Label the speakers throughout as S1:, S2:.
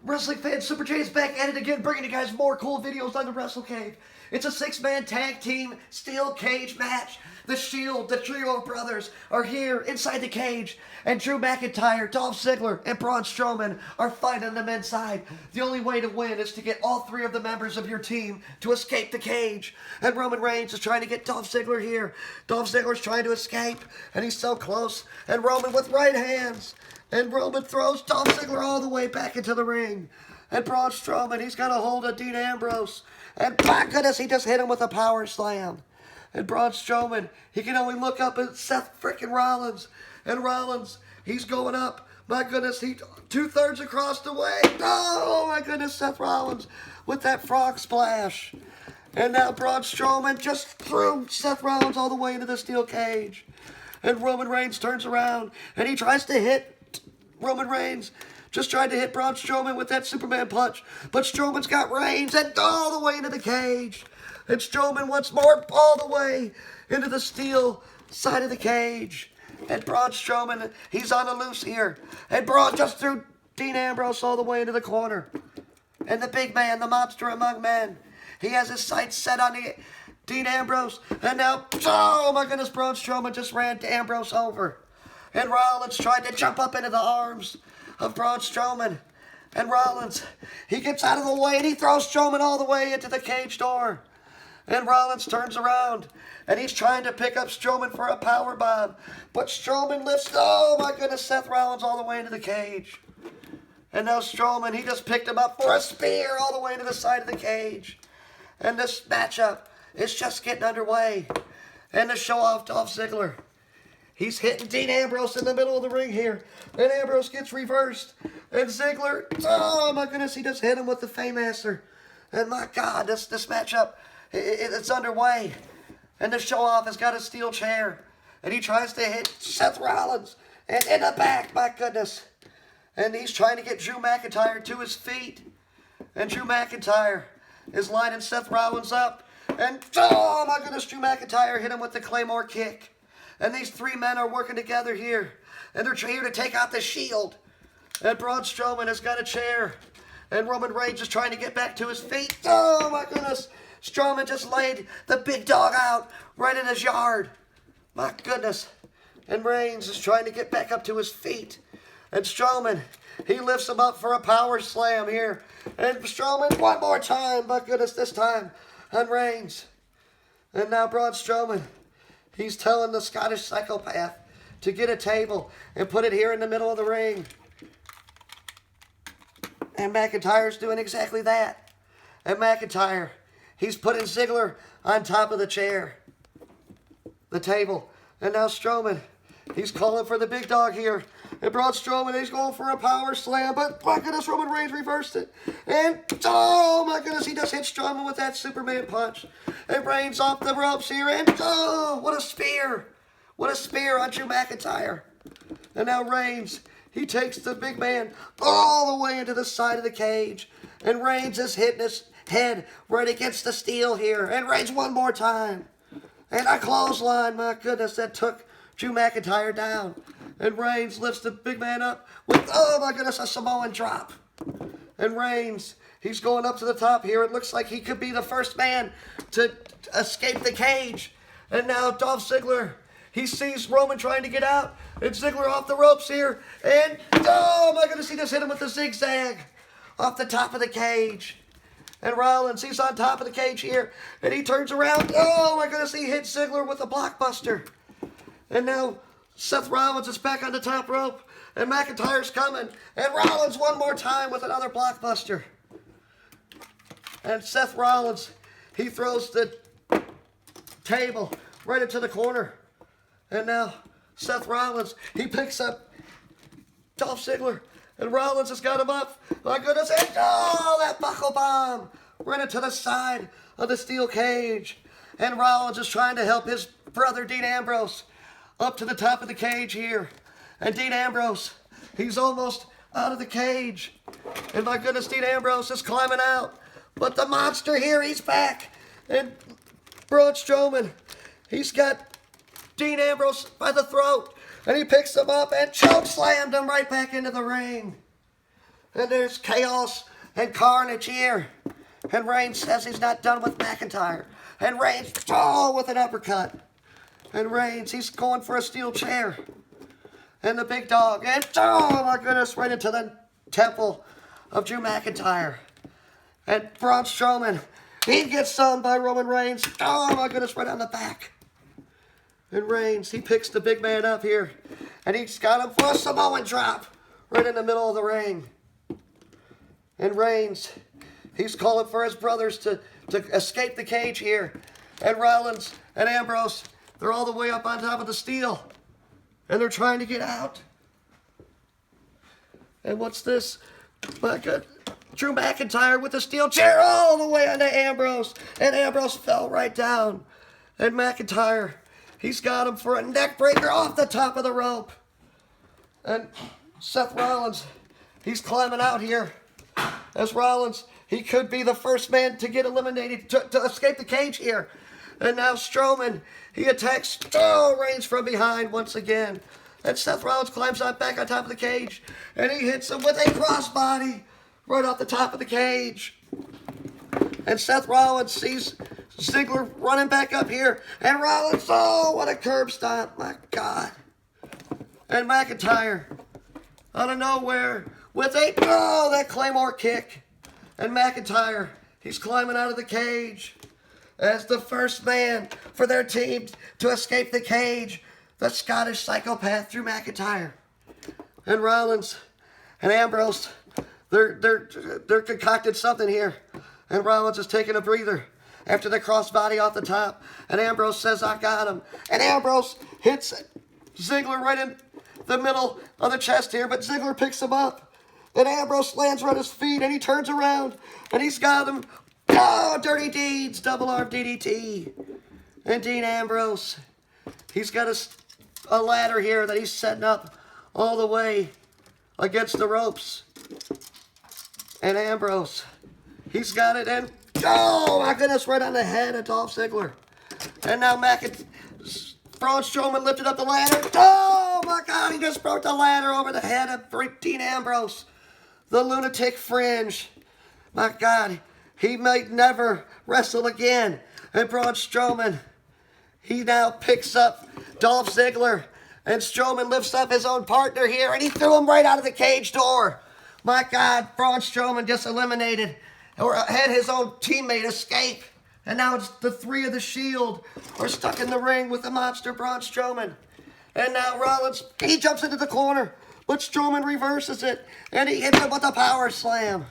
S1: Wrestling fans, Super J is back at it again, bringing you guys more cool videos on the Wrestle Cave. It's a 6-man tag team steel cage match. The Shield, the trio of brothers, are here inside the cage, and Drew McIntyre, Dolph Ziggler, and Braun Strowman are fighting them inside. The only way to win is to get all 3 of the members of your team to escape the cage. And Roman Reigns is trying to get Dolph Ziggler here. Dolph Ziggler's trying to escape, and he's so close. And Roman with right hands. And Roman throws Dolph Ziggler all the way back into the ring. And Braun Strowman, he's got a hold of Dean Ambrose. And my goodness, he just hit him with a power slam. And Braun Strowman, he can only look up at Seth frickin' Rollins. And Rollins, he's going up. My goodness, he 2/3 across the way. Oh, my goodness, Seth Rollins with that frog splash. And now Braun Strowman just threw Seth Rollins all the way into the steel cage. And Roman Reigns turns around, and he tries to hit Roman Reigns. Just tried to hit Braun Strowman with that Superman punch. But Strowman's got Reigns and all the way into the cage. And Strowman once more all the way into the steel side of the cage. And Braun Strowman, he's on the loose here. And Braun just threw Dean Ambrose all the way into the corner. And the big man, the monster among men, he has his sights set on the Dean Ambrose. And now, oh my goodness, Braun Strowman just ran Ambrose over. And Rollins tried to jump up into the arms of Braun Strowman. And Rollins, he gets out of the way and he throws Strowman all the way into the cage door. And Rollins turns around and he's trying to pick up Strowman for a power bomb. But Strowman lifts, oh my goodness, Seth Rollins all the way into the cage. And now Strowman, he just picked him up for a spear all the way to the side of the cage. And this matchup is just getting underway. And to show off Dolph Ziggler, he's hitting Dean Ambrose in the middle of the ring here. And Ambrose gets reversed. And Ziggler, oh my goodness, he just hit him with the Faymaster. And my God, this matchup, it's underway. And the show-off has got a steel chair. And he tries to hit Seth Rollins. And in the back, my goodness. And he's trying to get Drew McIntyre to his feet. And Drew McIntyre is lining Seth Rollins up. And, oh my goodness, Drew McIntyre hit him with the Claymore kick. And these 3 men are working together here. And they're here to take out the Shield. And Braun Strowman has got a chair. And Roman Reigns is trying to get back to his feet. Oh my goodness. Strowman just laid the big dog out right in his yard. My goodness. And Reigns is trying to get back up to his feet. And Strowman, he lifts him up for a power slam here. And Strowman one more time. My goodness, this time on Reigns. And now Braun Strowman, he's telling the Scottish psychopath to get a table and put it here in the middle of the ring. And McIntyre's doing exactly that. And McIntyre, he's putting Ziggler on top of the chair, the table. And now Strowman, he's calling for the big dog here. And Braun Strowman, he's going for a power slam. But my goodness, Roman Reigns reversed it. And oh my goodness, he just hit Strowman with that Superman punch. And Reigns off the ropes here. And oh, what a spear. What a spear on Drew McIntyre. And now Reigns, he takes the big man all the way into the side of the cage. And Reigns is hitting his head right against the steel here. And Reigns one more time. And a clothesline, my goodness, that took Drew McIntyre down. And Reigns lifts the big man up with, oh my goodness, a Samoan drop. And Reigns, he's going up to the top here. It looks like he could be the first man to escape the cage. And now Dolph Ziggler, he sees Roman trying to get out. And Ziggler off the ropes here. And, oh my goodness, he just hit him with the zigzag off the top of the cage. And Rollins, he's on top of the cage here. And he turns around. Oh my goodness, he hits Ziggler with a blockbuster. And now Seth Rollins is back on the top rope. And McIntyre's coming. And Rollins one more time with another blockbuster. And Seth Rollins, he throws the table right into the corner. And now Seth Rollins, he picks up Dolph Ziggler. And Rollins has got him up. My goodness. And oh, that buckle bomb right into the side of the steel cage. And Rollins is trying to help his brother Dean Ambrose up to the top of the cage here. And Dean Ambrose, he's almost out of the cage. And my goodness, Dean Ambrose is climbing out. But the monster here, he's back. And Braun Strowman, he's got Dean Ambrose by the throat. And he picks him up and choke slammed him right back into the ring. And there's chaos and carnage here. And Reigns says he's not done with McIntyre. And Reigns, oh, with an uppercut. And Reigns, he's going for a steel chair. And the big dog, and oh my goodness, right into the temple of Drew McIntyre. And Braun Strowman, he gets stung by Roman Reigns. Oh my goodness, right on the back. And Reigns, he picks the big man up here. And he's got him for a Samoan drop right in the middle of the ring. And Reigns, he's calling for his brothers to escape the cage here. And Rollins and Ambrose, they're all the way up on top of the steel. And they're trying to get out. And what's this? My God. Drew McIntyre with the steel chair all the way onto Ambrose. And Ambrose fell right down. And McIntyre, he's got him for a neck breaker off the top of the rope. And Seth Rollins, he's climbing out here. As Rollins, he could be the first man to get eliminated, to escape the cage here. And now Strowman, he attacks Reigns from behind once again. And Seth Rollins climbs on back on top of the cage. And he hits him with a crossbody right off the top of the cage. And Seth Rollins sees Ziggler running back up here. And Rollins, oh, what a curb stomp. My God. And McIntyre, out of nowhere, with that Claymore kick. And McIntyre, he's climbing out of the cage as the first man for their team to escape the cage, the Scottish psychopath Drew McIntyre. And Rollins and Ambrose, they're concocted something here. And Rollins is taking a breather after the crossbody off the top. And Ambrose says, I got him. And Ambrose hits Ziggler right in the middle of the chest here, but Ziggler picks him up. And Ambrose lands right on his feet, and he turns around, and he's got him. Oh, Dirty Deeds, double arm DDT. And Dean Ambrose, he's got a ladder here that he's setting up all the way against the ropes. And Ambrose, he's got it, and oh my goodness, right on the head of Dolph Ziggler. And now Braun Strowman lifted up the ladder. Oh my God, he just broke the ladder over the head of Dean Ambrose. The lunatic fringe. My God, he might never wrestle again. And Braun Strowman, he now picks up Dolph Ziggler. And Strowman lifts up his own partner here, and he threw him right out of the cage door. My God, Braun Strowman just eliminated, or had his own teammate escape. And now it's the three of the Shield are stuck in the ring with the monster Braun Strowman. And now Rollins, he jumps into the corner, but Strowman reverses it, and he hits him with a power slam.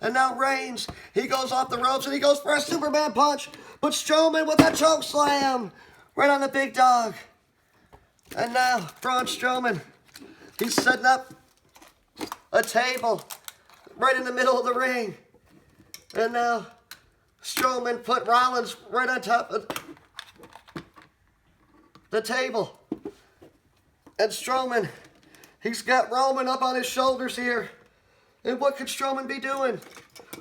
S1: And now Reigns, he goes off the ropes, and he goes for a Superman punch, but Strowman with a choke slam right on the big dog. And now Braun Strowman, he's setting up a table right in the middle of the ring. And now Strowman put Rollins right on top of the table. And Strowman, he's got Roman up on his shoulders here. And what could Strowman be doing?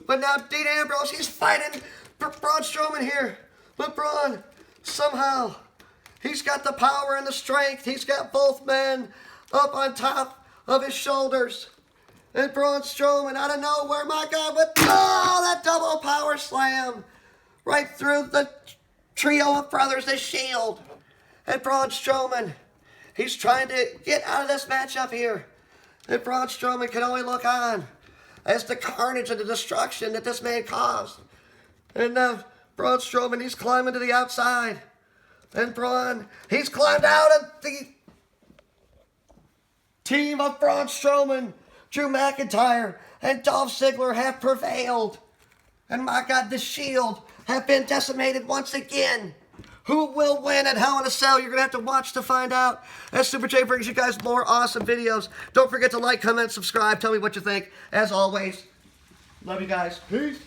S1: But now Dean Ambrose, he's fighting Braun Strowman here. But Braun, somehow, he's got the power and the strength. He's got both men up on top of his shoulders. And Braun Strowman, out of nowhere, my God, with that double power slam right through the trio of brothers, the Shield. And Braun Strowman, he's trying to get out of this matchup here. And Braun Strowman can only look on as the carnage and the destruction that this man caused. And now Braun Strowman, he's climbing to the outside. And Braun, he's climbed out of the team of Braun Strowman. Drew McIntyre and Dolph Ziggler have prevailed. And my God, the Shield have been decimated once again. Who will win at Hell in a Cell? You're going to have to watch to find out. As Super J brings you guys more awesome videos. Don't forget to like, comment, subscribe. Tell me what you think. As always, love you guys. Peace.